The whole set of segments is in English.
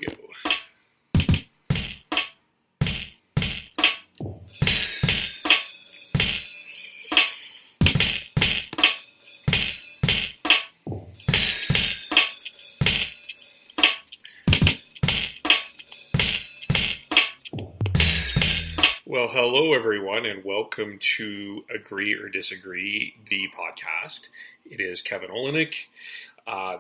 we go. Well, hello everyone, and welcome to Agree or Disagree, the podcast. It is Kevin Olenek.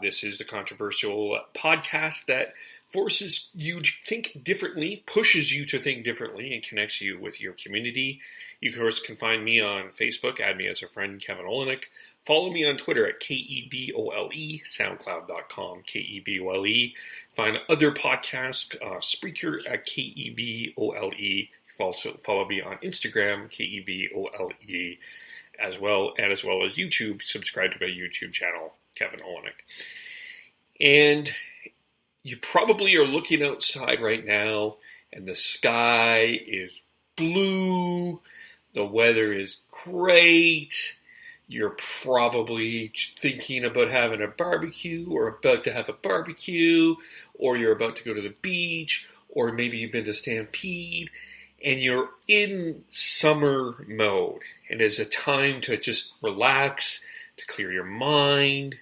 This is the controversial podcast that forces you to think differently, pushes you to think differently, and connects you with your community. You, of course, can find me on Facebook. Add me as a friend, Kevin Olenek. Follow me on Twitter at KEBOLE, SoundCloud.com, KEBOLE. Find other podcasts, Spreaker at KEBOLE. Also follow me on Instagram, KEBOLE, as well as YouTube. Subscribe to my YouTube channel, Kevin Olenek. And you probably are looking outside right now, and the sky is blue. The weather is great. You're probably thinking about having a barbecue, or about to have a barbecue, or you're about to go to the beach, or maybe you've been to Stampede. And you're in summer mode, and it's a time to just relax, to clear your mind.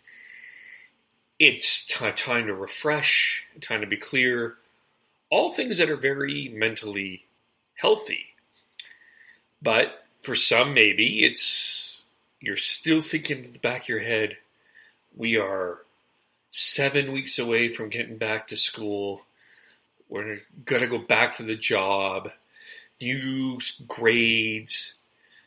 It's time to refresh, time to be clear. All things that are very mentally healthy. But for some, maybe you're still thinking in the back of your head, we are 7 weeks away from getting back to school. We're going to go back to the job. New grades,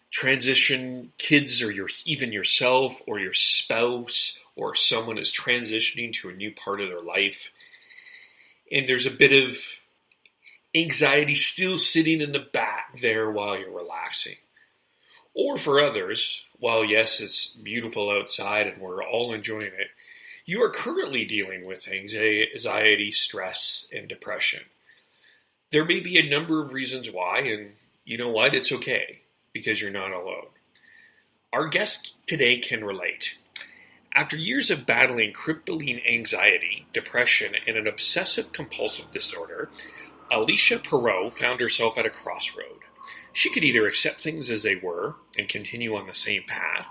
transition, kids or even yourself or your spouse or someone is transitioning to a new part of their life. And there's a bit of anxiety still sitting in the back there while you're relaxing. Or for others, while yes, it's beautiful outside and we're all enjoying it, you are currently dealing with anxiety, stress, and depression. There may be a number of reasons why, and you know what? It's okay, because you're not alone. Our guest today can relate. After years of battling crippling anxiety, depression, and an obsessive-compulsive disorder, Alicya Perreault found herself at a crossroad. She could either accept things as they were and continue on the same path,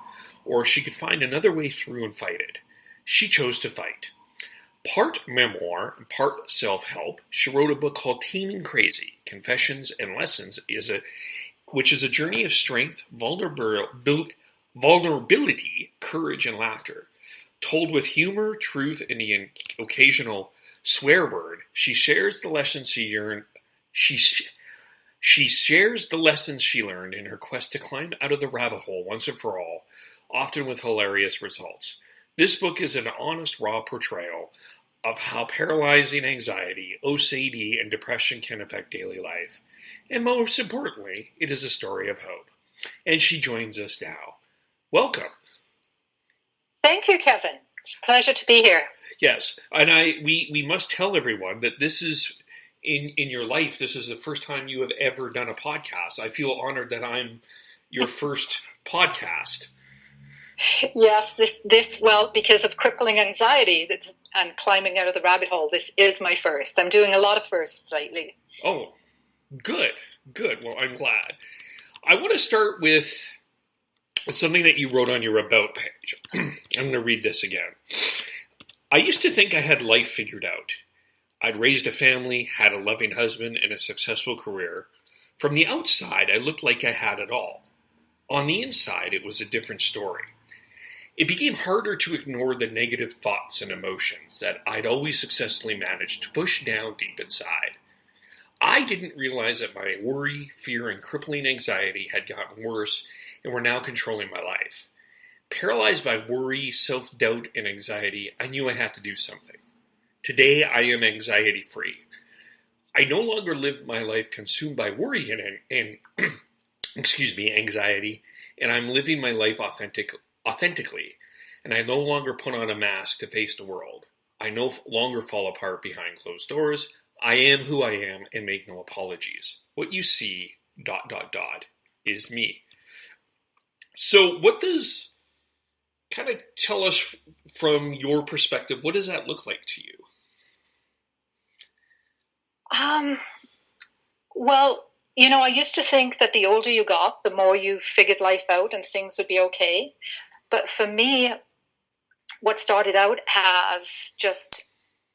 or she could find another way through and fight it. She chose to fight. Part memoir and part self-help, she wrote a book called Taming Crazy, Confessions and Lessons, which is a journey of strength, vulnerability, courage, and laughter. Told with humor, truth, and the occasional swear word, she shares the lessons she learned. She shares the lessons she learned in her quest to climb out of the rabbit hole once and for all, often with hilarious results. This book is an honest, raw portrayal of how paralyzing anxiety, OCD, and depression can affect daily life. And most importantly, it is a story of hope. And she joins us now. Welcome. Thank you, Kevin. It's a pleasure to be here. Yes, and we must tell everyone that this is, in your life, this is the first time you have ever done a podcast. I feel honored that I'm your first podcast. Yes, well, because of crippling anxiety and climbing out of the rabbit hole, this is my first. I'm doing a lot of firsts lately. Oh, good. Well, I'm glad. I want to start with something that you wrote on your About page. I'm going to read this again. I used to think I had life figured out. I'd raised a family, had a loving husband, and a successful career. From the outside, I looked like I had it all. On the inside, it was a different story. It became harder to ignore the negative thoughts and emotions that I'd always successfully managed to push down deep inside. I didn't realize that my worry, fear, and crippling anxiety had gotten worse and were now controlling my life. Paralyzed by worry, self-doubt, and anxiety, I knew I had to do something. Today, I am anxiety-free. I no longer live my life consumed by worry and anxiety, and I'm living my life authentically, and I no longer put on a mask to face the world. I no longer fall apart behind closed doors. I am who I am and make no apologies. What you see, ... is me. So what does, kind of tell us from your perspective, what does that look like to you? Well, I used to think that the older you got, the more you figured life out and things would be okay. But for me, what started out as just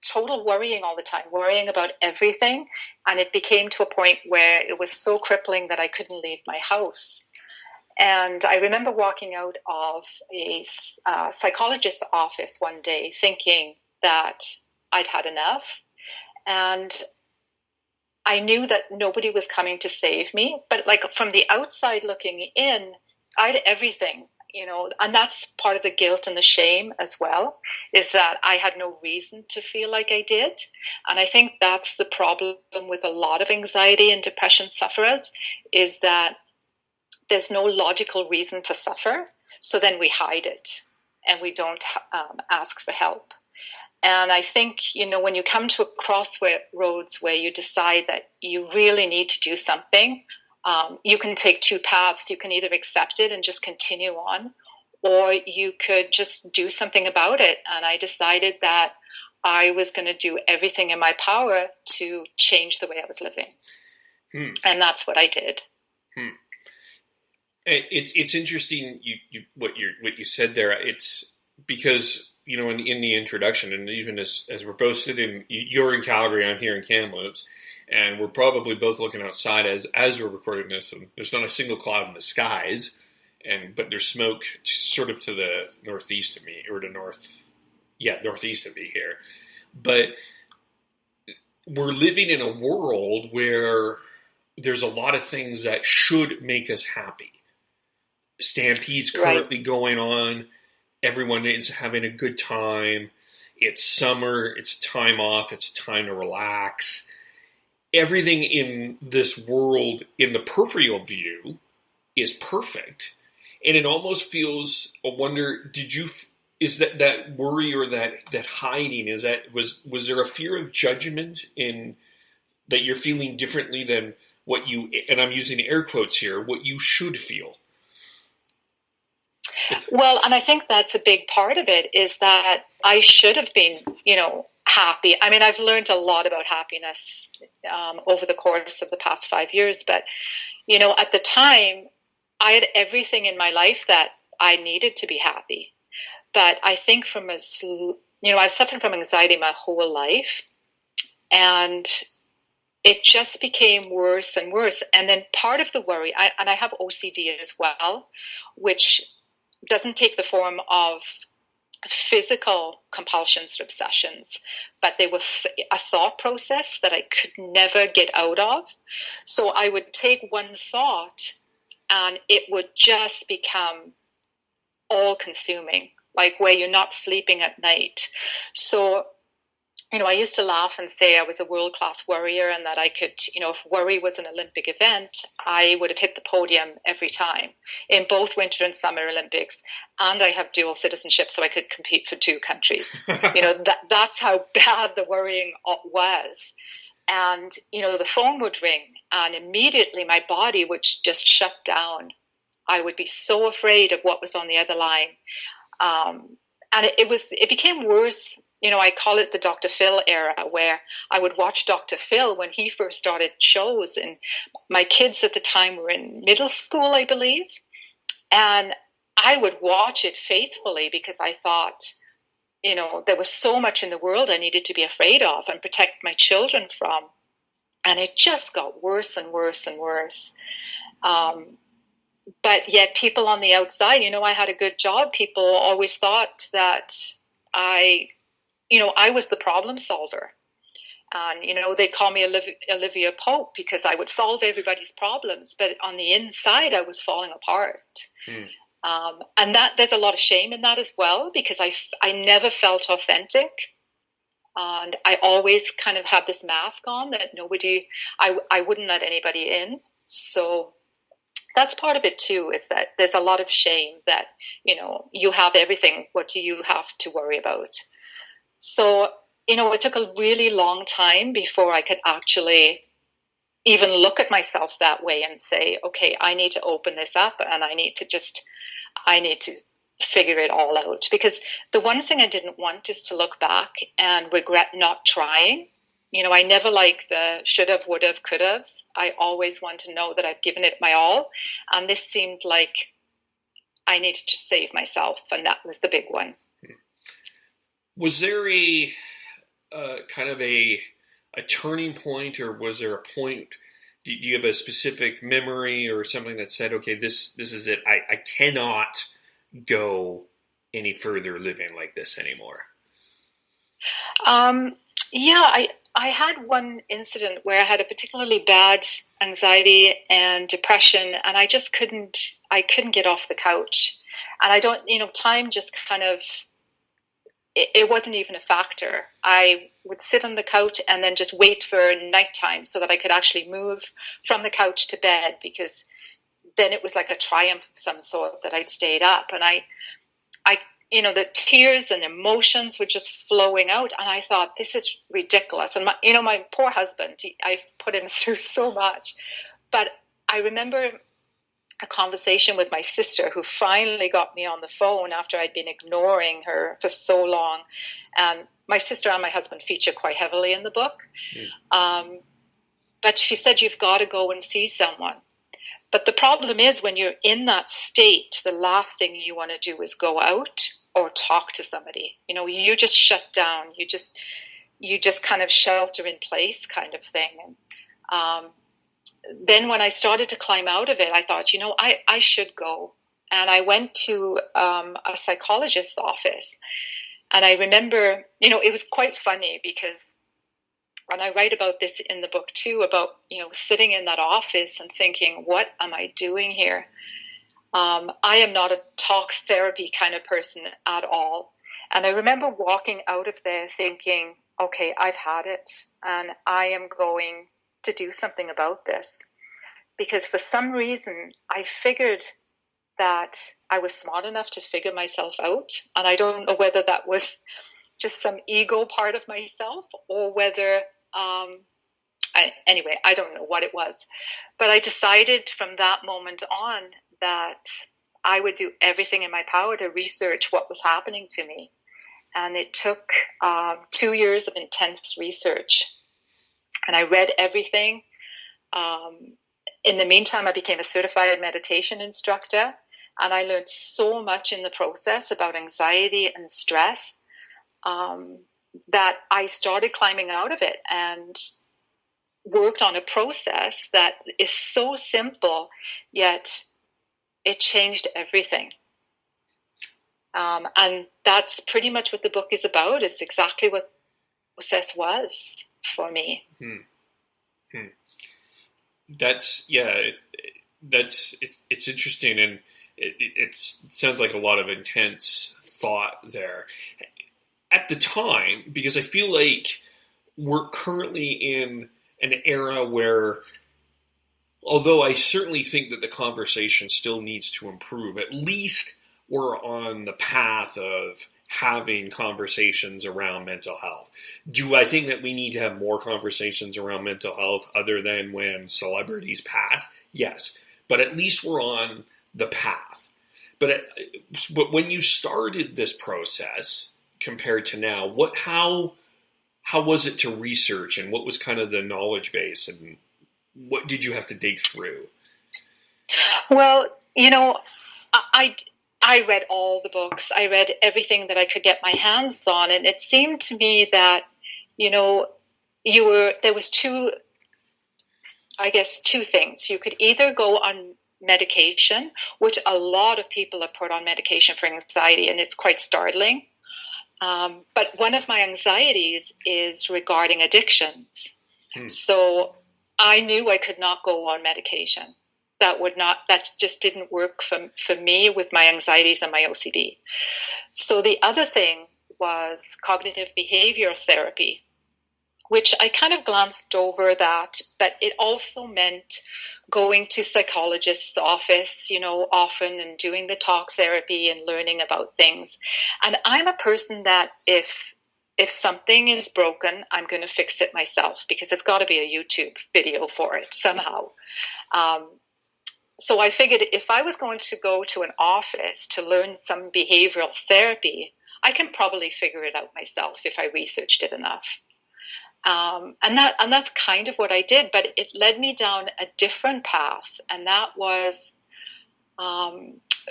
total worrying all the time, worrying about everything. And it became to a point where it was so crippling that I couldn't leave my house. And I remember walking out of a psychologist's office one day thinking that I'd had enough. And I knew that nobody was coming to save me. But like from the outside looking in, I had everything. And that's part of the guilt and the shame as well, is that I had no reason to feel like I did. And I think that's the problem with a lot of anxiety and depression sufferers, is that there's no logical reason to suffer. So then we hide it and we don't ask for help. And I think, when you come to a crossroads where you decide that you really need to do something, you can take two paths. You can either accept it and just continue on, or you could just do something about it. And I decided that I was going to do everything in my power to change the way I was living. And that's what I did. It's interesting what you said there. It's because, in the introduction, and even as we're both sitting, you're in Calgary, I'm here in Kamloops, and we're probably both looking outside as we're recording this, and there's not a single cloud in the skies, but there's smoke sort of to the northeast of me, or northeast of me here. But we're living in a world where there's a lot of things that should make us happy. Stampede's currently going on. Everyone is having a good time. It's summer. It's time off. It's time to relax. Everything in this world, in the peripheral view, is perfect. And it almost feels, I wonder, is that worry or that hiding, was there a fear of judgment in that you're feeling differently than what you, and I'm using air quotes here, what you should feel? Well, and I think that's a big part of it, is that I should have been, happy. I mean, I've learned a lot about happiness over the course of the past 5 years, but, at the time, I had everything in my life that I needed to be happy. But I think I suffered from anxiety my whole life, and it just became worse and worse. And then part of the worry, I have OCD as well, which doesn't take the form of physical compulsions or obsessions, but they were a thought process that I could never get out of. So I would take one thought and it would just become all consuming, like where you're not sleeping at night. So, I used to laugh and say I was a world-class worrier, and that I could, if worry was an Olympic event, I would have hit the podium every time in both Winter and Summer Olympics. And I have dual citizenship, so I could compete for two countries. That's how bad the worrying was. And, the phone would ring and immediately my body would just shut down. I would be so afraid of what was on the other line. And it became worse. I call it the Dr. Phil era, where I would watch Dr. Phil when he first started shows, and my kids at the time were in middle school, I believe. And I would watch it faithfully because I thought, there was so much in the world I needed to be afraid of and protect my children from. And it just got worse and worse and worse. But yet people on the outside, I had a good job. People always thought that I was the problem solver. And, they call me Alicya Perreault because I would solve everybody's problems. But on the inside, I was falling apart. And that there's a lot of shame in that as well, because I never felt authentic. And I always kind of had this mask on that I wouldn't let anybody in. So that's part of it too, is that there's a lot of shame that, you have everything. What do you have to worry about? So, it took a really long time before I could actually even look at myself that way and say, okay, I need to open this up and I need to figure it all out. Because the one thing I didn't want is to look back and regret not trying. I never like the should have, would have, could have. I always want to know that I've given it my all. And this seemed like I needed to save myself. And that was the big one. Was there a kind of a turning point, or was there a point? Do you have a specific memory or something that said, okay, this is it. I cannot go any further living like this anymore? Yeah, I had one incident where I had a particularly bad anxiety and depression, and I just couldn't get off the couch. And I don't, time just kind of, it wasn't even a factor. I would sit on the couch and then just wait for nighttime so that I could actually move from the couch to bed, because then it was like a triumph of some sort that I'd stayed up. And I the tears and emotions were just flowing out. And I thought, this is ridiculous. And my poor husband, I've put him through so much. But I remember a conversation with my sister, who finally got me on the phone after I'd been ignoring her for so long. And my sister and my husband feature quite heavily in the book. But she said, you've got to go and see someone. But the problem is, when you're in that state, the last thing you want to do is go out or talk to somebody. You just shut down. You just kind of shelter in place kind of thing. And then when I started to climb out of it, I thought, I should go. And I went to a psychologist's office. And I remember, it was quite funny, because, and I write about this in the book too, about, sitting in that office and thinking, what am I doing here? I am not a talk therapy kind of person at all. And I remember walking out of there thinking, okay, I've had it, and I am going to do something about this. Because for some reason, I figured that I was smart enough to figure myself out. And I don't know whether that was just some ego part of myself, or whether, anyway, I don't know what it was. But I decided from that moment on that I would do everything in my power to research what was happening to me. And it took 2 years of intense research. And I read everything. In the meantime, I became a certified meditation instructor. And I learned so much in the process about anxiety and stress that I started climbing out of it, and worked on a process that is so simple, yet it changed everything. And that's pretty much what the book is about. It's exactly what the process was for me. That's it's interesting, and it sounds like a lot of intense thought there at the time, because I feel like we're currently in an era where, although I certainly think that the conversation still needs to improve, at least we're on the path of having conversations around mental health. Do I think that we need to have more conversations around mental health other than when celebrities pass? Yes, but at least we're on the path. But when you started this process compared to now, how was it to research, and what was kind of the knowledge base, and what did you have to dig through? Well, I read all the books. I read everything that I could get my hands on, and it seemed to me that, there was two things. You could either go on medication, which a lot of people are put on medication for anxiety, and it's quite startling. But one of my anxieties is regarding addictions. So I knew I could not go on medication. That just didn't work for me with my anxieties and my OCD. So the other thing was cognitive behavioral therapy, which I kind of glanced over that, but it also meant going to psychologist's office, often, and doing the talk therapy and learning about things. And I'm a person that if something is broken, I'm going to fix it myself, because there's got to be a YouTube video for it somehow. So I figured if I was going to go to an office to learn some behavioral therapy, I can probably figure it out myself if I researched it enough. And that's kind of what I did, but it led me down a different path, and that was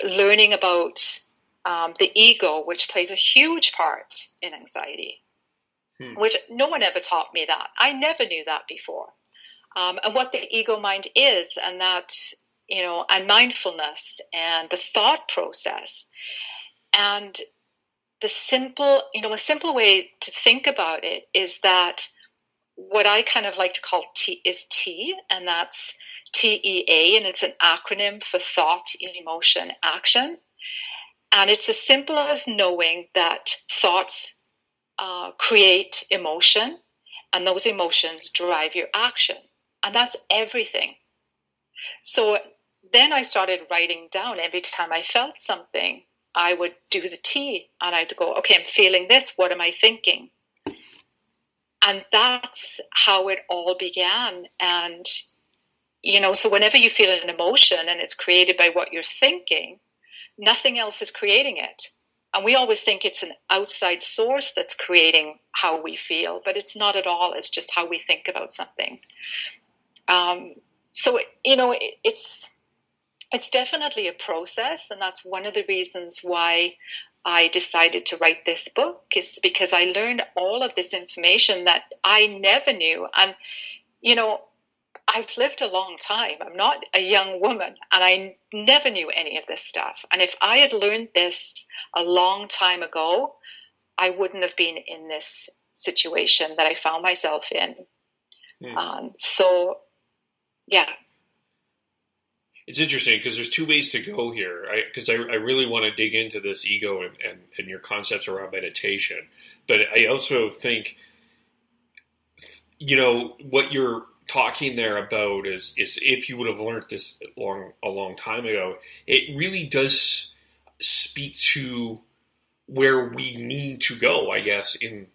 learning about the ego, which plays a huge part in anxiety, which no one ever taught me that. I never knew that before. And what the ego mind is, and that, and mindfulness and the thought process. And a simple way to think about it is that what I kind of like to call T is T, and that's TEA, and it's an acronym for thought, emotion, action. And it's as simple as knowing that thoughts create emotion, and those emotions drive your action. And that's everything. So then I started writing down every time I felt something, I would do the T, and I'd go, okay, I'm feeling this. What am I thinking? And that's how it all began. And, so whenever you feel an emotion and it's created by what you're thinking, nothing else is creating it. And we always think it's an outside source that's creating how we feel, but it's not at all. It's just how we think about something. So, it's definitely a process, and that's one of the reasons why I decided to write this book, is because I learned all of this information that I never knew. And, I've lived a long time. I'm not a young woman, and I never knew any of this stuff. And if I had learned this a long time ago, I wouldn't have been in this situation that I found myself in. Yeah. It's interesting because there's two ways to go here. Because I really want to dig into this ego and your concepts around meditation. But I also think, what you're talking there about is if you would have learned this a long time ago, it really does speak to where we need to go, I guess, in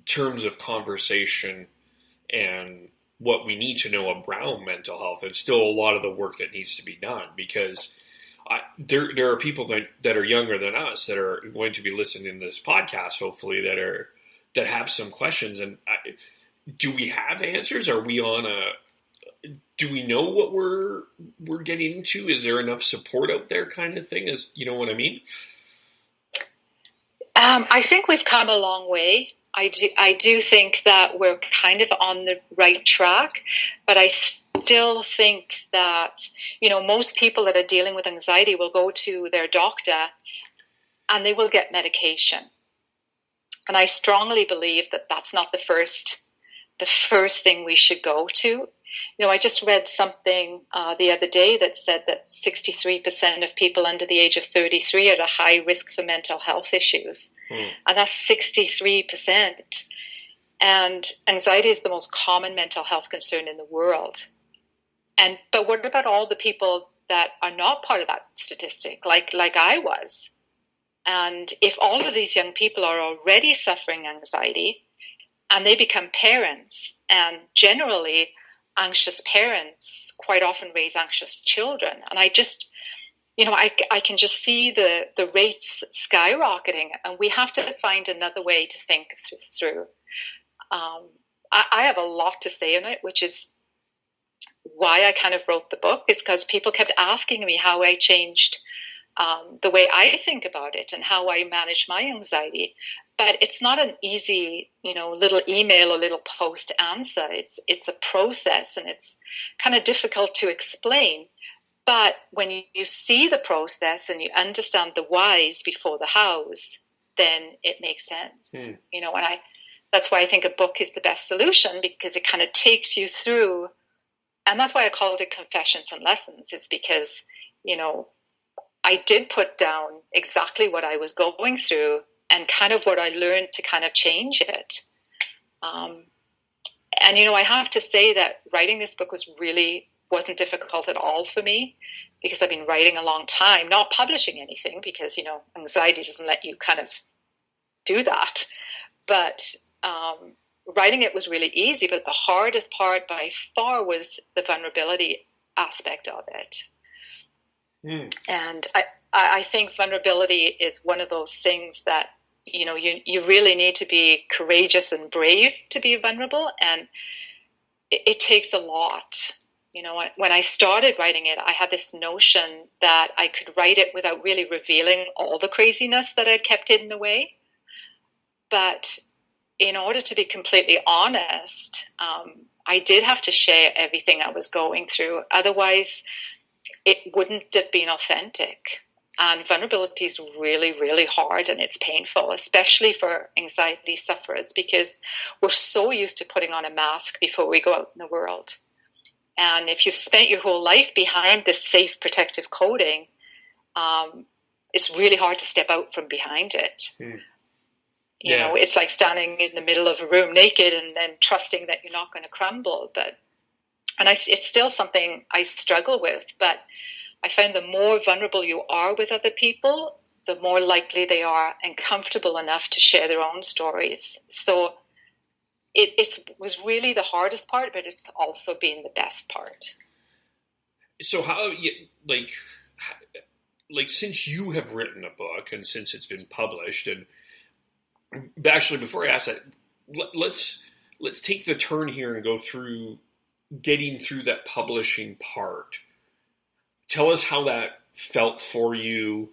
terms of conversation and what we need to know around mental health. And still a lot of the work that needs to be done, because there are people that are younger than us that are going to be listening to this podcast, hopefully, that have some questions. And do we have answers? Are we do we know what we're getting into? Is there enough support out there, kind of thing? You know what I mean? I think we've come a long way. I do think that we're kind of on the right track, but I still think that, most people that are dealing with anxiety will go to their doctor and they will get medication. And I strongly believe that that's not the first thing we should go to. I just read something the other day that said that 63% of people under the age of 33 are at a high risk for mental health issues. And that's 63%. And anxiety is the most common mental health concern in the world. But what about all the people that are not part of that statistic, like I was? And if all of these young people are already suffering anxiety and they become parents, and generally anxious parents quite often raise anxious children. And I just, I can just see the rates skyrocketing, and we have to find another way to think through. I have a lot to say on it, which is why I kind of wrote the book, is because people kept asking me how I changed the way I think about it and how I manage my anxiety. But it's not an easy, little email or little post answer. It's a process, and it's kind of difficult to explain. But when you see the process and you understand the whys before the hows, then it makes sense. And that's why I think a book is the best solution, because it kind of takes you through. And that's why I called it Confessions and Lessons, is because, I did put down exactly what I was going through and kind of what I learned to kind of change it. And, I have to say that writing this book wasn't difficult at all for me, because I've been writing a long time, not publishing anything, because, anxiety doesn't let you kind of do that. But writing it was really easy, but the hardest part by far was the vulnerability aspect of it. And I think vulnerability is one of those things that you really need to be courageous and brave to be vulnerable, and it takes a lot. When I started writing it, I had this notion that I could write it without really revealing all the craziness that I'd kept hidden away. But in order to be completely honest, I did have to share everything I was going through. Otherwise, it wouldn't have been authentic. And vulnerability is really, really hard, and it's painful, especially for anxiety sufferers, because we're so used to putting on a mask before we go out in the world. And if you've spent your whole life behind this safe, protective coating, it's really hard to step out from behind it. It's like standing in the middle of a room naked and then trusting that you're not going to crumble. It's still something I struggle with, but I find the more vulnerable you are with other people, the more likely they are and comfortable enough to share their own stories. So it was really the hardest part, but it's also been the best part. So how, since you have written a book and since it's been published, and actually before I ask that, let's take the turn here and go through getting through that publishing part. Tell us how that felt for you.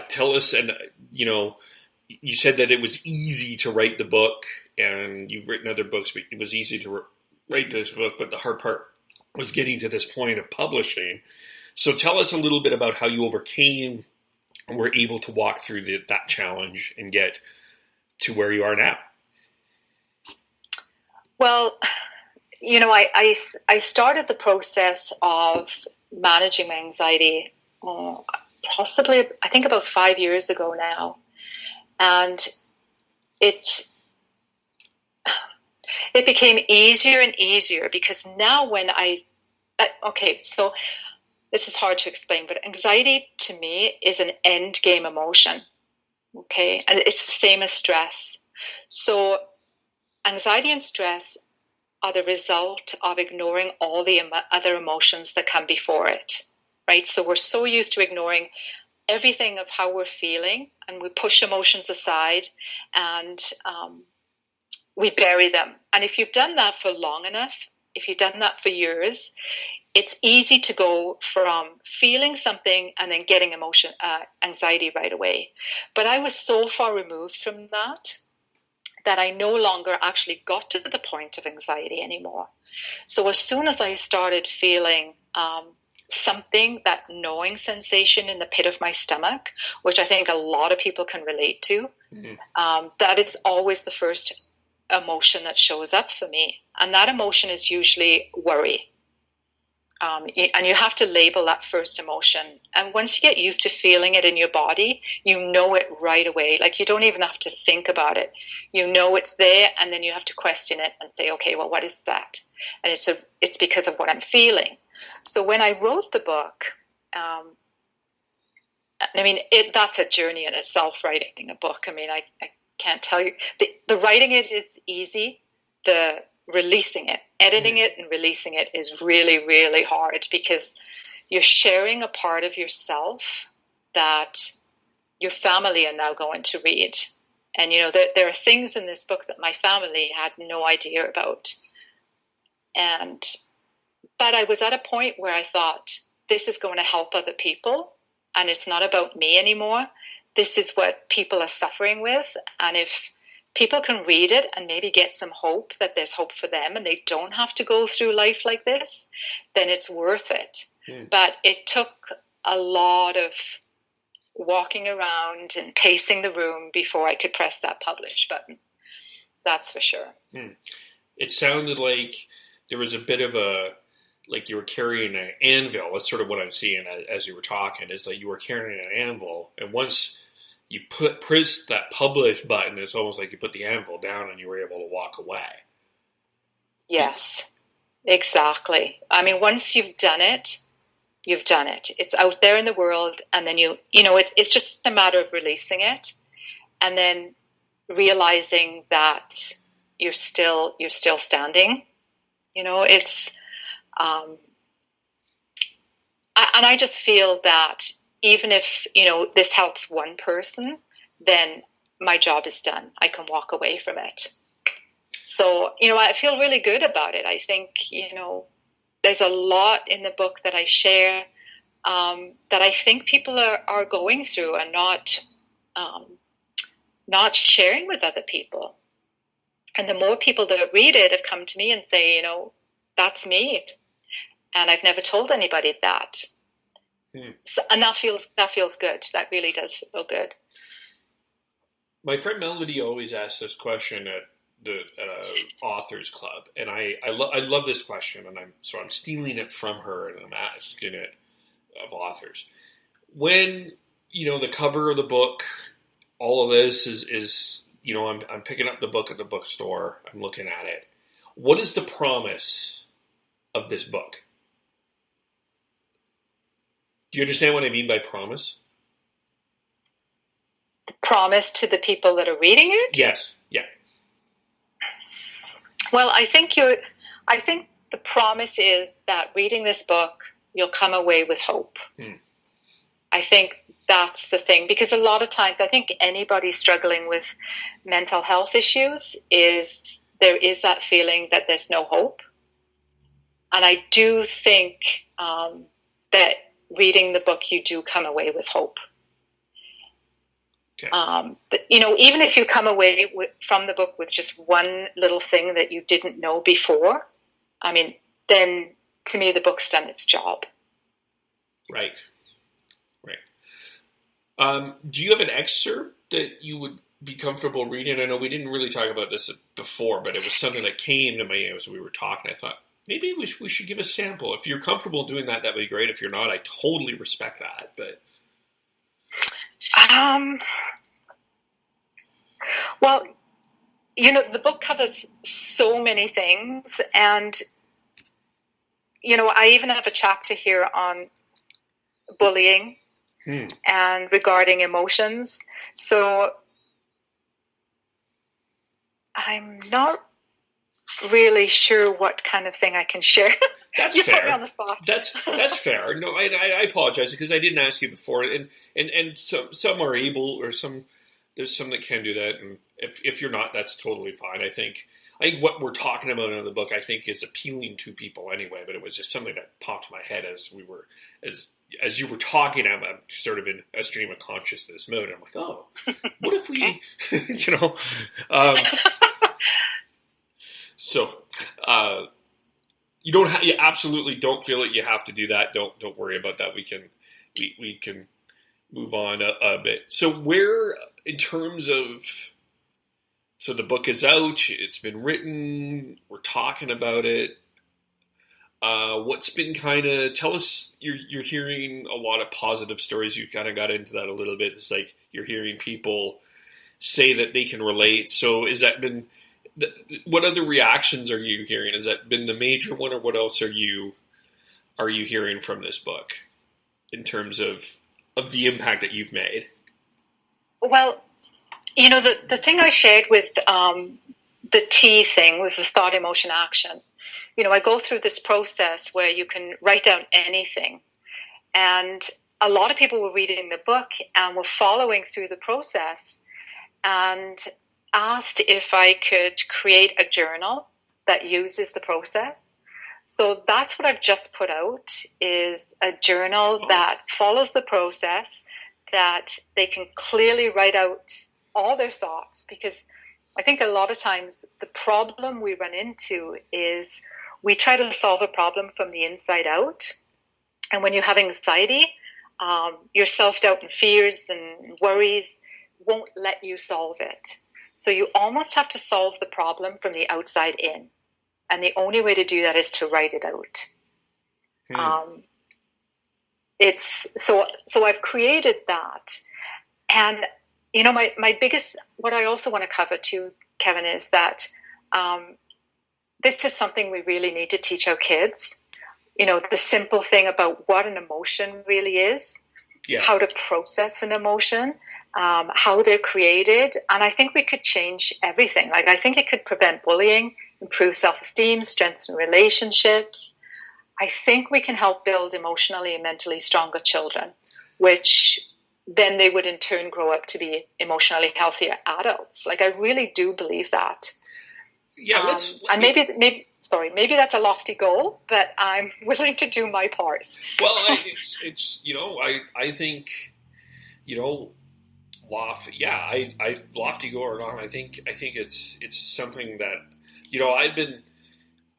Tell us, and you said that it was easy to write the book, and you've written other books, but it was easy to write this book, but the hard part was getting to this point of publishing. So tell us a little bit about how you overcame and were able to walk through that challenge and get to where you are now. Well, I started the process of managing my anxiety possibly, I think, about 5 years ago now. And it became easier and easier because now so this is hard to explain, but anxiety to me is an end game emotion. Okay. And it's the same as stress. So anxiety and stress are the result of ignoring all the other emotions that come before it, right? So we're so used to ignoring everything of how we're feeling, and we push emotions aside and we bury them. And if you've done that for long enough, if you've done that for years, it's easy to go from feeling something and then getting anxiety right away. But I was so far removed from that I no longer actually got to the point of anxiety anymore. So as soon as I started feeling something, that gnawing sensation in the pit of my stomach, which I think a lot of people can relate to, that is always the first emotion that shows up for me. And that emotion is usually worry. And you have to label that first emotion. And once you get used to feeling it in your body, you know it right away. Like, you don't even have to think about it. You know it's there, and then you have to question it and say, okay, well, what is that? And it's because of what I'm feeling. So when I wrote the book, that's a journey in itself, writing a book. I can't tell you. The writing it is easy. The releasing it, editing it and releasing it is really, really hard, because you're sharing a part of yourself that your family are now going to read. And, there are things in this book that my family had no idea about. But I was at a point where I thought, this is going to help other people, and it's not about me anymore. This is what people are suffering with. And if people can read it and maybe get some hope that there's hope for them and they don't have to go through life like this, then it's worth it. But it took a lot of walking around and pacing the room before I could press that publish button. That's for sure. It sounded like there was a bit of like you were carrying an anvil. That's sort of what I'm seeing as you were talking, is like you were carrying an anvil, and once you press that publish button, it's almost like you put the anvil down and you were able to walk away. Yes, exactly. Once you've done it, you've done it. It's out there in the world, and then it's just a matter of releasing it, and then realizing that you're still standing. And I just feel that even if, this helps one person, then my job is done. I can walk away from it. So, I feel really good about it. I think, there's a lot in the book that I share that I think people are going through and not sharing with other people. And the more people that read it have come to me and say, that's me. And I've never told anybody that. So, and that feels good. That really does feel good. My friend Melody always asks this question at the authors club, and I love this question, and I'm stealing it from her, and I'm asking it of authors. When the cover of the book, all of this is I'm picking up the book at the bookstore, I'm looking at it. What is the promise of this book? Do you understand what I mean by promise? The promise to the people that are reading it? Yes. Yeah. Well, I think the promise is that reading this book, you'll come away with hope. I think that's the thing, because a lot of times I think anybody struggling with mental health issues there is that feeling that there's no hope. And I do think that reading the book, you do come away with hope. Okay. But, even if you come away from the book with just one little thing that you didn't know before, then to me, the book's done its job. Right. Do you have an excerpt that you would be comfortable reading? I know we didn't really talk about this before, but it was something that came to me as we were talking. I thought, maybe we should give a sample. If you're comfortable doing that, that'd be great. If you're not, I totally respect that. But well, the book covers so many things, and I even have a chapter here on bullying and regarding emotions. So I'm not really sure what kind of thing I can share. That's you fair. Put me on the spot. That's fair. No, I apologize because I didn't ask you before, and some are able, or there's some that can do that, and if you're not, that's totally fine. I think what we're talking about in the book, I think, is appealing to people anyway. But it was just something that popped in my head as you were talking. I'm sort of in a stream of consciousness mode. I'm like, oh, what if we, So, you absolutely don't feel that you have to do that. Don't worry about that. We can move on a bit. So where, in terms of, so the book is out, it's been written, we're talking about it. What's been tell us, you're hearing a lot of positive stories. You kind of got into that a little bit. It's like you're hearing people say that they can relate. So what other reactions are you hearing? Has that been the major one, or what else are you hearing from this book in terms of the impact that you've made? Well, the thing I shared with the T thing, with the thought, emotion, action, I go through this process where you can write down anything. And a lot of people were reading the book and were following through the process and asked if I could create a journal that uses the process. So that's what I've just put out, is a journal that follows the process, that they can clearly write out all their thoughts. Because I think a lot of times the problem we run into is we try to solve a problem from the inside out. And when you have anxiety, your self-doubt and fears and worries won't let you solve it. So you almost have to solve the problem from the outside in. And the only way to do that is to write it out. So I've created that. And, my biggest, what I also want to cover too, Kevin, is that this is something we really need to teach our kids. The simple thing about what an emotion really is. Yeah. How to process an emotion, how they're created. And I think we could change everything. Like, I think it could prevent bullying, improve self-esteem, strengthen relationships. I think we can help build emotionally and mentally stronger children, which then they would in turn grow up to be emotionally healthier adults. Like, I really do believe that. Yeah, and maybe that's a lofty goal, but I'm willing to do my part. Well, I think, lofty goal or not, I think it's something that,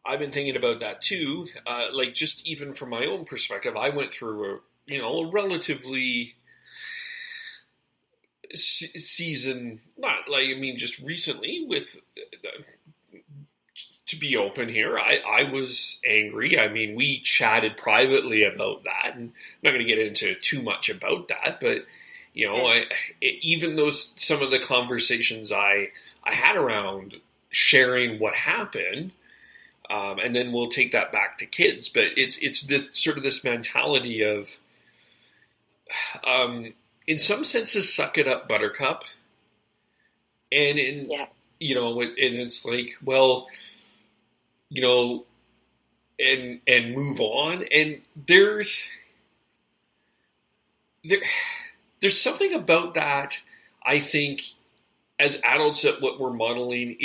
I've been thinking about that too. Like, just even from my own perspective, I went through a relatively season, just recently with. To be open here, I was angry. I mean, we chatted privately about that, and I'm not going to get into too much about that, but, even those, some of the conversations I had around sharing what happened, and then we'll take that back to kids, but it's this sort of this mentality of, in some senses, suck it up, buttercup, and and it's like, well, and move on. And there's something about that, I think, as adults, that what we're modeling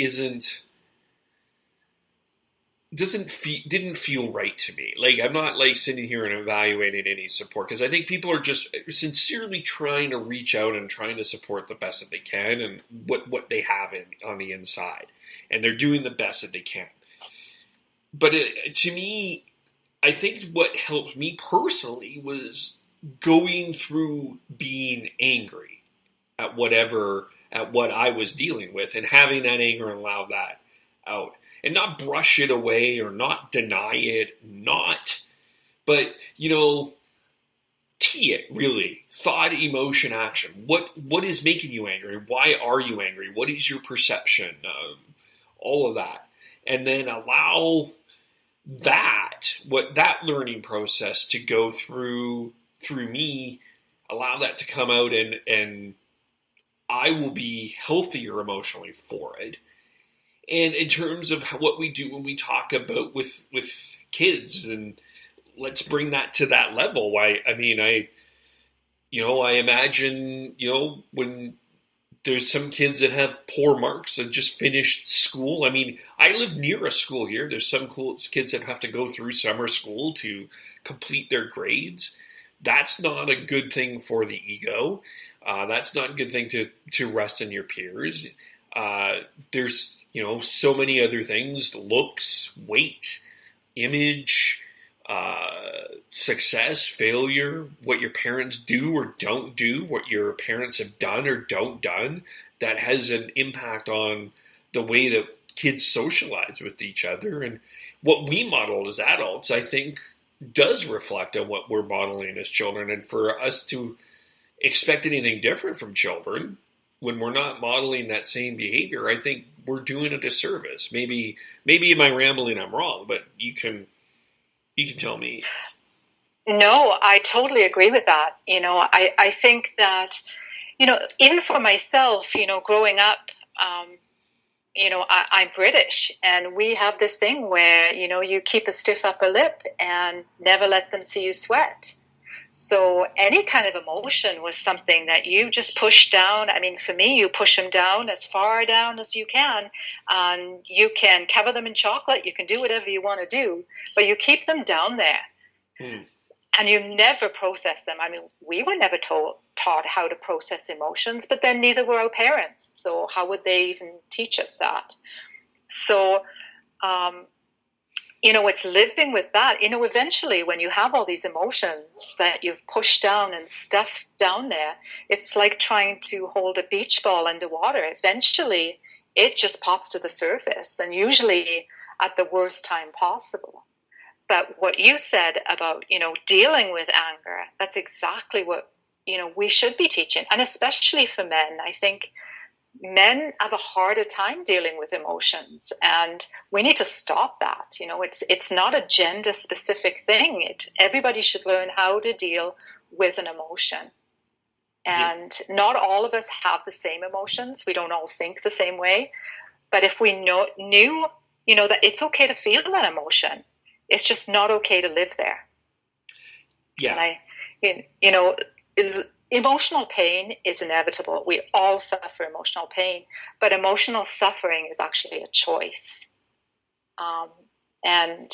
didn't feel right to me. Like, I'm not like sitting here and evaluating any support, because I think people are just sincerely trying to reach out and trying to support the best that they can and what they have on the inside, and they're doing the best that they can. But to me, I think what helped me personally was going through being angry at what I was dealing with, and having that anger and allow that out, and not brush it away or not deny it, but tee it, really. Thought, emotion, action. What is making you angry? Why are you angry? What is your perception? All of that. And then allow that learning process to go through me, allow that to come out, and I will be healthier emotionally for it. And in terms of what we do when we talk about with kids, and let's bring that to that level. I imagine, when there's some kids that have poor marks and just finished school. I mean, I live near a school here. There's some kids that have to go through summer school to complete their grades. That's not a good thing for the ego. That's not a good thing to rest in your peers. There's, so many other things: looks, weight, image, success, failure, what your parents do or don't do, what your parents have done or don't done, that has an impact on the way that kids socialize with each other. And what we model as adults, I think, does reflect on what we're modeling as children. And for us to expect anything different from children when we're not modeling that same behavior, I think we're doing a disservice. Maybe am I rambling? I'm wrong, but you can tell me. No, I totally agree with that. I think that, even for myself, growing up, I'm British, and we have this thing where, you keep a stiff upper lip and never let them see you sweat. So any kind of emotion was something that you just push down. I mean, for me, you push them down as far down as you can, and you can cover them in chocolate. You can do whatever you want to do, but you keep them down there. And you never process them. I mean, we were never taught how to process emotions, but then neither were our parents. So how would they even teach us that? So, it's living with that. Eventually when you have all these emotions that you've pushed down and stuffed down there, it's like trying to hold a beach ball underwater. Eventually it just pops to the surface, and usually at the worst time possible. But what you said about, dealing with anger, that's exactly what, we should be teaching. And especially for men, I think men have a harder time dealing with emotions, and we need to stop that. It's not a gender specific thing. Everybody should learn how to deal with an emotion. And not all of us have the same emotions. We don't all think the same way. But if we knew, that it's okay to feel that emotion, it's just not okay to live there. Yeah. And emotional pain is inevitable. We all suffer emotional pain, but emotional suffering is actually a choice. And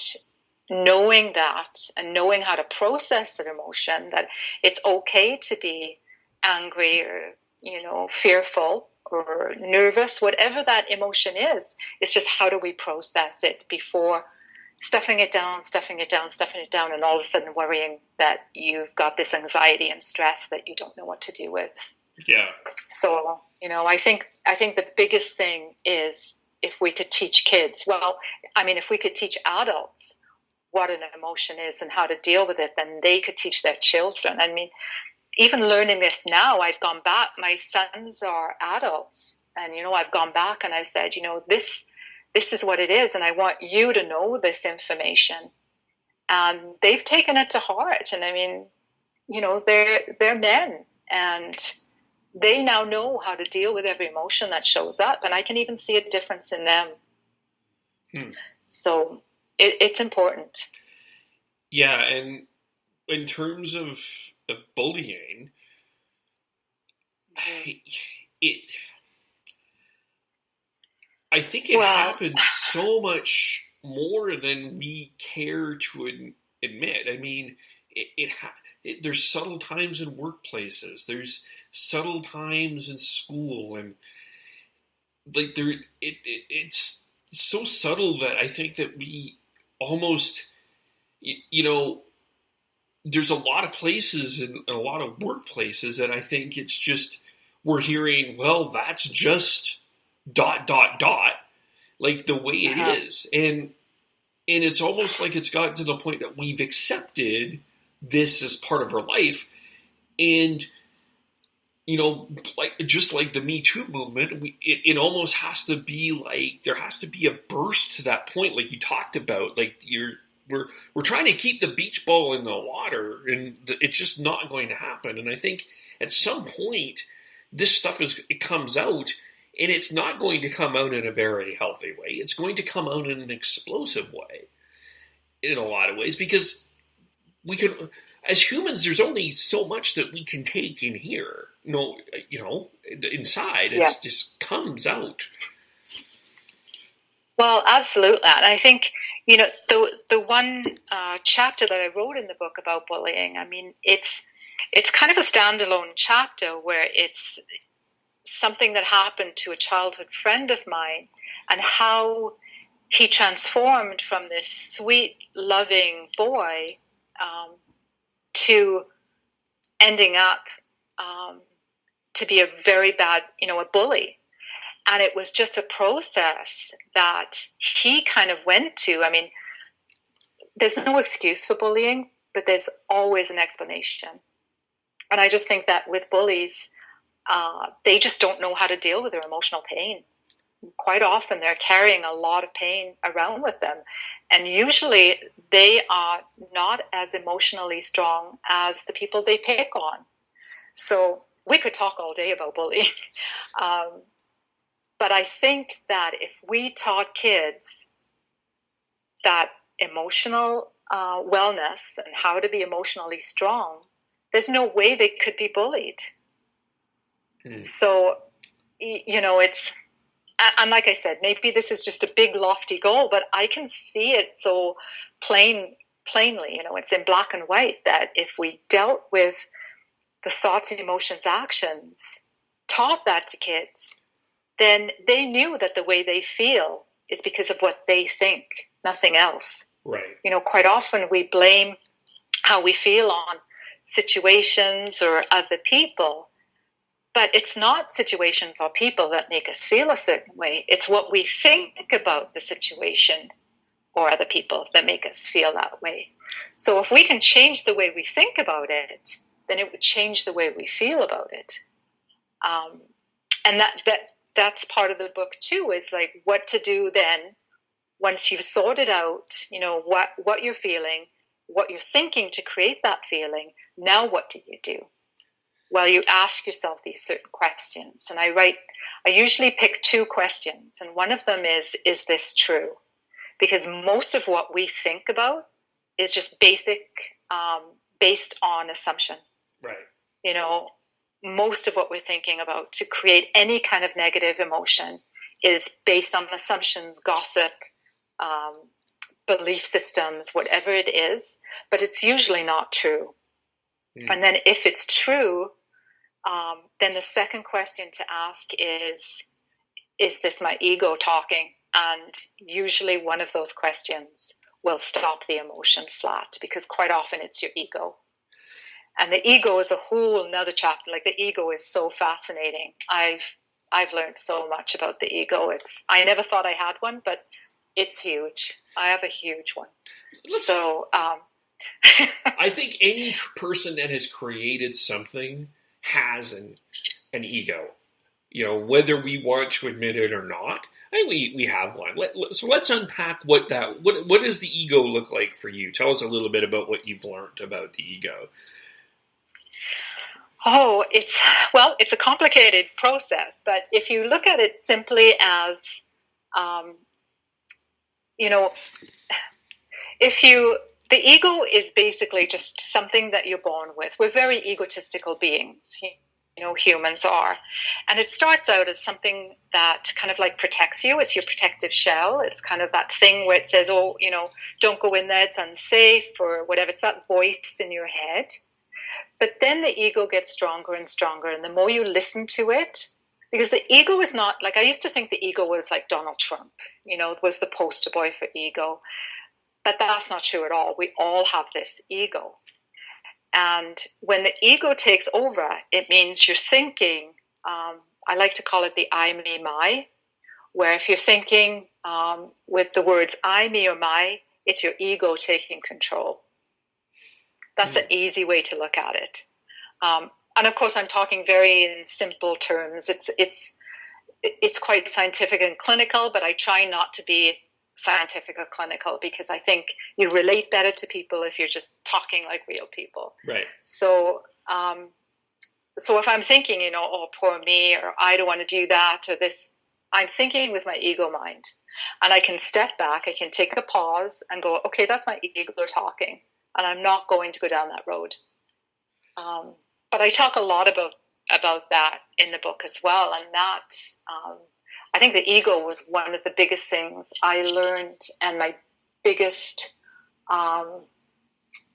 knowing that and knowing how to process that emotion, that it's okay to be angry or, fearful or nervous, whatever that emotion is, it's just how do we process it before stuffing it down, and all of a sudden worrying that you've got this anxiety and stress that you don't know what to do with. Yeah. So, I think the biggest thing is if we could teach kids, if we could teach adults what an emotion is and how to deal with it, then they could teach their children. I mean, even learning this now, I've gone back, my sons are adults, and, I've gone back and I've said, this is what it is, and I want you to know this information. And they've taken it to heart. And I mean, they're men, and they now know how to deal with every emotion that shows up. And I can even see a difference in them. So it's important. Yeah. And in terms of bullying, I think it happens so much more than we care to admit. I mean, there's subtle times in workplaces. There's subtle times in school, and like it's so subtle that I think that we almost, there's a lot of places and a lot of workplaces that I think it's just we're hearing, well, that's just ... like the way it is. And it's almost like it's gotten to the point that we've accepted this as part of our life. And, just like the Me Too movement, it almost has to be like, there has to be a burst to that point. Like you talked about, like we're trying to keep the beach ball in the water, and it's just not going to happen. And I think at some point this stuff it comes out. And it's not going to come out in a very healthy way. It's going to come out in an explosive way in a lot of ways, because we can, as humans, there's only so much that we can take in here. Inside, it just comes out. Well, absolutely. And I think, the one chapter that I wrote in the book about bullying, I mean, it's kind of a standalone chapter where it's something that happened to a childhood friend of mine, and how he transformed from this sweet, loving boy to ending up to be a very bad, a bully. And it was just a process that he kind of went to. I mean, there's no excuse for bullying, but there's always an explanation. And I just think that with bullies, they just don't know how to deal with their emotional pain. Quite often they're carrying a lot of pain around with them. And usually they are not as emotionally strong as the people they pick on. So we could talk all day about bullying. But I think that if we taught kids that emotional wellness and how to be emotionally strong, there's no way they could be bullied. So, it's, and like I said, maybe this is just a big lofty goal, but I can see it so plainly, it's in black and white, that if we dealt with the thoughts, emotions, actions, taught that to kids, then they knew that the way they feel is because of what they think, nothing else. Right. Quite often we blame how we feel on situations or other people. But it's not situations or people that make us feel a certain way. It's what we think about the situation or other people that make us feel that way. So if we can change the way we think about it, then it would change the way we feel about it. And that's part of the book too, is like what to do then once you've sorted out, what you're feeling, what you're thinking to create that feeling. Now what do you do? Well, you ask yourself these certain questions. And I usually pick two questions. And one of them is this true? Because most of what we think about is just based on assumption. Right. most of what we're thinking about to create any kind of negative emotion is based on assumptions, gossip, belief systems, whatever it is, but it's usually not true. And then if it's true, then the second question to ask is this my ego talking? And usually one of those questions will stop the emotion flat, because quite often it's your ego. And the ego is a whole nother chapter. Like, the ego is so fascinating. I've learned so much about the ego. I never thought I had one, but it's huge. I have a huge one. I think any person that has created something has an ego. Whether we want to admit it or not, I think we have one. So let's unpack what does the ego look like for you? Tell us a little bit about what you've learned about the ego. Oh, it's a complicated process, but if you look at it simply as, the ego is basically just something that you're born with. We're very egotistical beings, humans are. And it starts out as something that kind of like protects you. It's your protective shell. It's kind of that thing where it says, don't go in there, it's unsafe, or whatever. It's that voice in your head. But then the ego gets stronger and stronger. And the more you listen to it, because the ego is not, like, I used to think the ego was like Donald Trump, was the poster boy for ego. But that's not true at all. We all have this ego. And when the ego takes over, it means you're thinking, I like to call it the I, me, my, where if you're thinking with the words I, me, or my, it's your ego taking control. That's an easy way to look at it. And of course, I'm talking very in simple terms. It's quite scientific and clinical, but I try not to be scientific or clinical, because I think you relate better to people if you're just talking like real people. Right. So if I'm thinking, oh, poor me, or I don't want to do that, or this, I'm thinking with my ego mind. And I can step back, I can take a pause and go, okay, that's my ego talking, and I'm not going to go down that road. But I talk a lot about that in the book as well, and that I think the ego was one of the biggest things I learned, and my biggest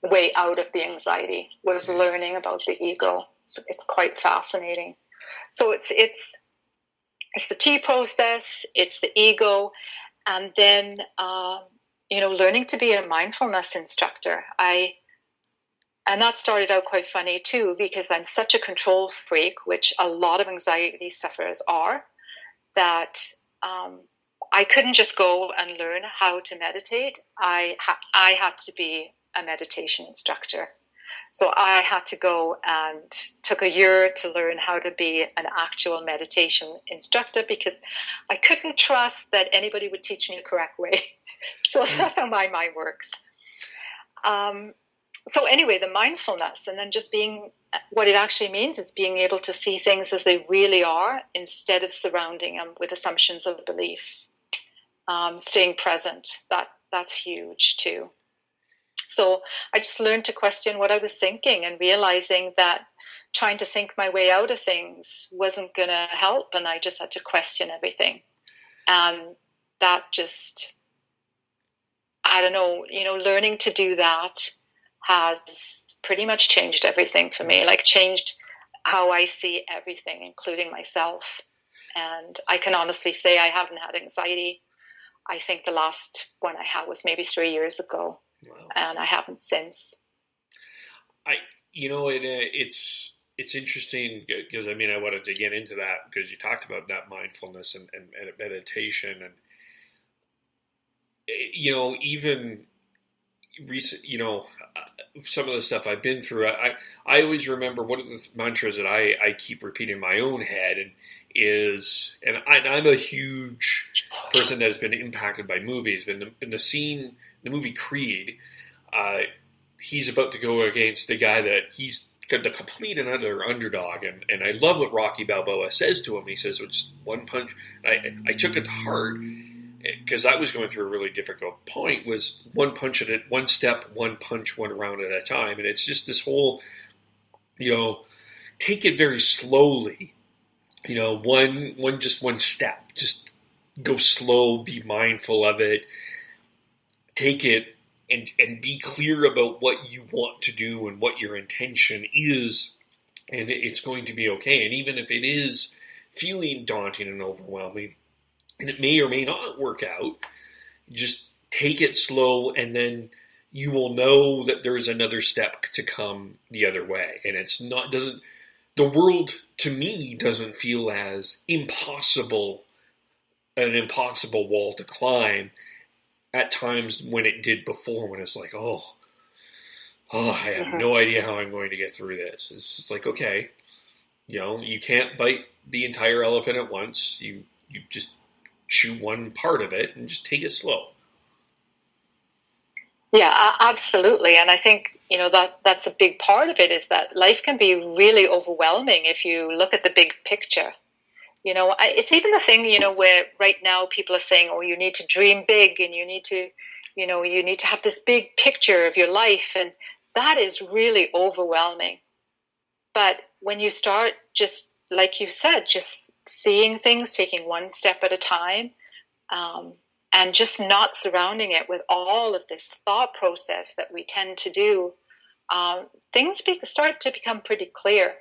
way out of the anxiety was learning about the ego. It's quite fascinating. So it's the T process, it's the ego, and then learning to be a mindfulness instructor. And that started out quite funny too, because I'm such a control freak, which a lot of anxiety sufferers are, that I couldn't just go and learn how to meditate. I had to be a meditation instructor. So I had to go and took a year to learn how to be an actual meditation instructor, because I couldn't trust that anybody would teach me the correct way. So that's how my mind works. So anyway, the mindfulness, and then just being, what it actually means is being able to see things as they really are, instead of surrounding them with assumptions or beliefs. Staying present, that's huge too. So I just learned to question what I was thinking, and realizing that trying to think my way out of things wasn't going to help, and I just had to question everything. And that just, I don't know, learning to do that has pretty much changed everything for me, like changed how I see everything, including myself. And I can honestly say I haven't had anxiety. I think the last one I had was maybe 3 years ago. Wow. And I haven't since. It's interesting, because I wanted to get into that, because you talked about that mindfulness and meditation, and even recent, some of the stuff I've been through, I always remember one of the mantras that I keep repeating in my own head, and I'm a huge person that has been impacted by movies. In the scene, the movie Creed, he's about to go against the guy that he's the complete and utter underdog, and I love what Rocky Balboa says to him. He says, "It's one punch." I took it to heart, because I was going through a really difficult point, was one punch at it, one step, one punch, one round at a time. And it's just this whole, take it very slowly. You know, one step. Just go slow, be mindful of it. Take it and be clear about what you want to do and what your intention is, and it's going to be okay. And even if it is feeling daunting and overwhelming, and it may or may not work out, just take it slow, and then you will know that there's another step to come the other way. And the world to me doesn't feel as an impossible wall to climb at times when it did before, when it's like, oh, I have no idea how I'm going to get through this. It's just like, okay, you know, you can't bite the entire elephant at once. You just chew one part of it and just take it slow. Yeah, absolutely. And I think, you know, that's a big part of it, is that life can be really overwhelming if you look at the big picture. You know, it's even the thing, you know, where right now people are saying, oh, you need to dream big, and you need to have this big picture of your life. And that is really overwhelming. But when you start, just like you said, just seeing things, taking one step at a time, and just not surrounding it with all of this thought process that we tend to do, things start to become pretty clear.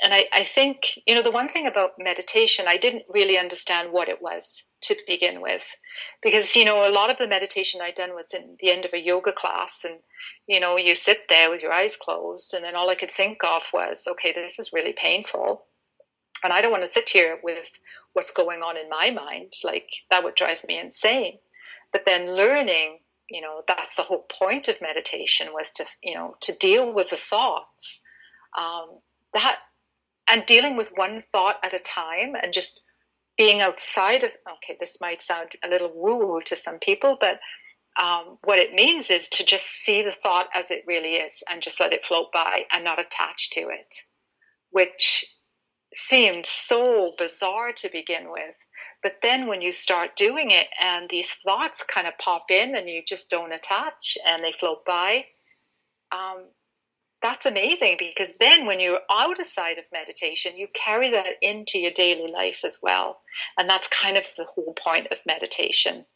And I think, you know, the one thing about meditation, I didn't really understand what it was to begin with, because, you know, a lot of the meditation I'd done was in the end of a yoga class, and, you know, you sit there with your eyes closed, and then all I could think of was, okay, this is really painful, and I don't want to sit here with what's going on in my mind. Like, that would drive me insane. But then learning, you know, that's the whole point of meditation, was to, you know, to deal with the thoughts, and dealing with one thought at a time, and just being outside of, okay, this might sound a little woo-woo to some people, but what it means is to just see the thought as it really is, and just let it float by and not attach to it, which seemed so bizarre to begin with. But then when you start doing it and these thoughts kind of pop in and you just don't attach and they float by, that's amazing, because then when you're outside of meditation, you carry that into your daily life as well. And that's kind of the whole point of meditation,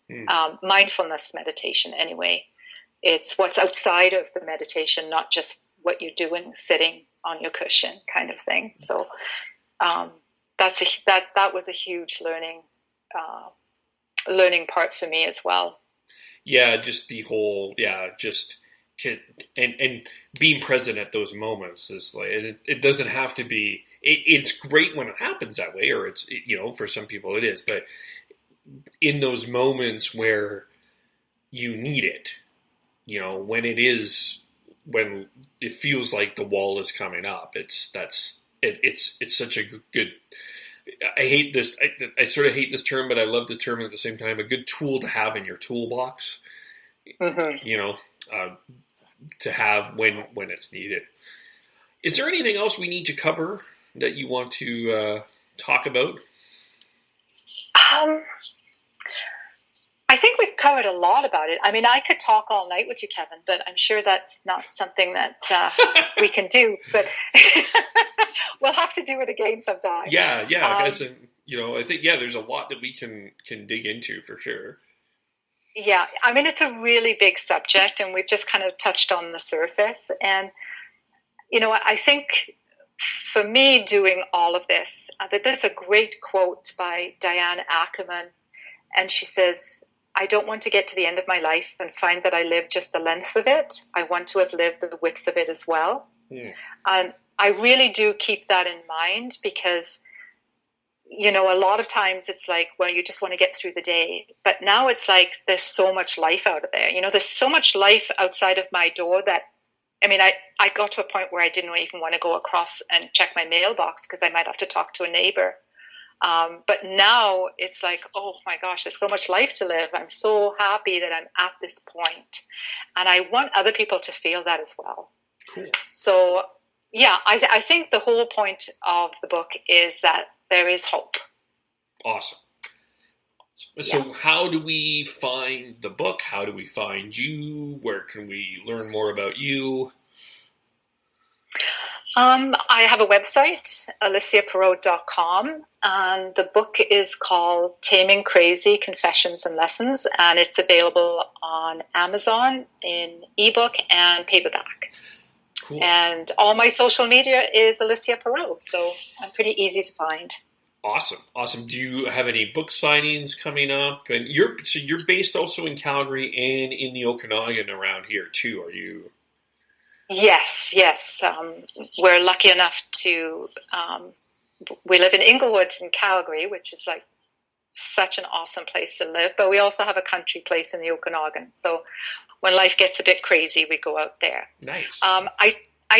mindfulness meditation anyway. It's what's outside of the meditation, not just what you're doing sitting on your cushion kind of thing. So that was a huge learning part for me as well. Yeah, just the whole, and being present at those moments is like, it doesn't have to be, it's great when it happens that way, or it's, you know, for some people it is, but in those moments where you need it, you know, when it feels like the wall is coming up, it's such a good, I hate this, I sort of hate this term, but I love this term at the same time, a good tool to have in your toolbox, you know, to have when it's needed. Is there anything else we need to cover that you want to talk about? I think we've covered a lot about it. I mean, I could talk all night with you, Kevin, but I'm sure that's not something that we can do. But we'll have to do it again sometime. Yeah. Guys, you know, I think there's a lot that we can dig into for sure. Yeah, I mean, it's a really big subject, and we've just kind of touched on the surface. And, you know, I think for me doing all of this, that there's a great quote by Diane Ackerman, and she says, I don't want to get to the end of my life and find that I lived just the length of it. I want to have lived the width of it as well. And I really do keep that in mind, because, you know, a lot of times it's like, well, you just want to get through the day. But now it's like, there's so much life out of there. You know, there's so much life outside of my door that, I mean, I got to a point where I didn't even want to go across and check my mailbox because I might have to talk to a neighbor. But now it's like, oh my gosh, there's so much life to live. I'm so happy that I'm at this point. And I want other people to feel that as well. Cool. So, yeah, I think the whole point of the book is that there is hope. Awesome. So how do we find the book? How do we find you? Where can we learn more about you? I have a website, alicyaperreault.com, and the book is called Taming Crazy, Confessions and Lessons, and it's available on Amazon in ebook and paperback. Cool. And all my social media is Alicya Perreault, so I'm pretty easy to find. Awesome. Do you have any book signings coming up? And you're based also in Calgary and in the Okanagan around here too, are you? Yes. We're lucky enough to, we live in Inglewood in Calgary, which is like such an awesome place to live, but we also have a country place in the Okanagan. So when life gets a bit crazy, we go out there. Nice. I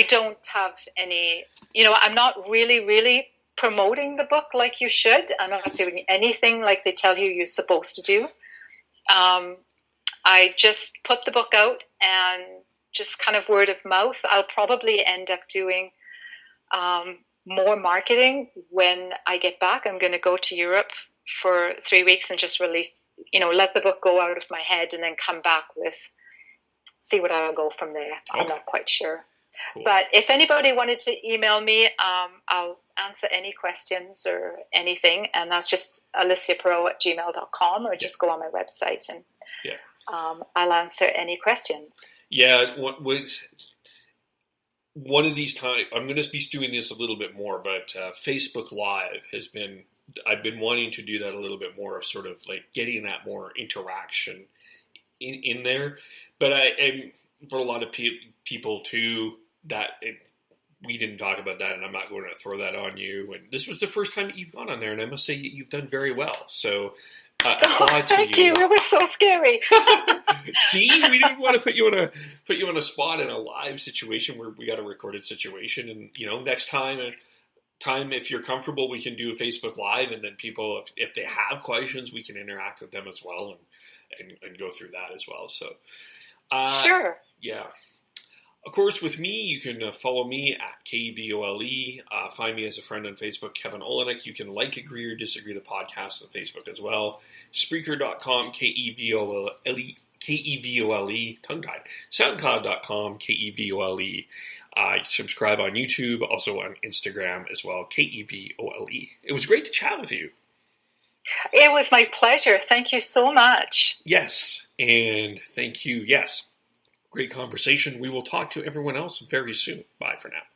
don't have any, I'm not really promoting the book like you should. I'm not doing anything like they tell you're supposed to do. I just put the book out and just kind of word of mouth. I'll probably end up doing more marketing when I get back. I'm going to go to Europe for 3 weeks and just release, let the book go out of my head and then come back see what I'll go from there. Okay. I'm not quite sure. Cool. But if anybody wanted to email me, I'll answer any questions or anything. And that's just alicyaperreault@gmail.com, or just go on my website and I'll answer any questions. Yeah, one of these times, I'm going to be doing this a little bit more, but Facebook Live I've been wanting to do that a little bit more, of sort of like getting that more interaction in there. But for a lot of people too, we didn't talk about that, and I'm not going to throw that on you. And this was the first time that you've gone on there, and I must say you've done very well. So thank you. It was so scary. See, we didn't want to put you on a spot in a live situation where we got a recorded situation. And next time if you're comfortable, we can do a Facebook Live, and then people, if they have questions, we can interact with them as well and go through that as well. So sure. Yeah. Of course, with me, you can follow me at KVOLE. Find me as a friend on Facebook, Kevin Olenek. You can like, agree, or disagree the podcast on Facebook as well. Spreaker.com, KEVOLE, tongue-tied. SoundCloud.com, KEVOLE. Subscribe on YouTube, also on Instagram as well, KEVOLE. It was great to chat with you. It was my pleasure. Thank you so much. Yes, and thank you. Yes. Great conversation. We will talk to everyone else very soon. Bye for now.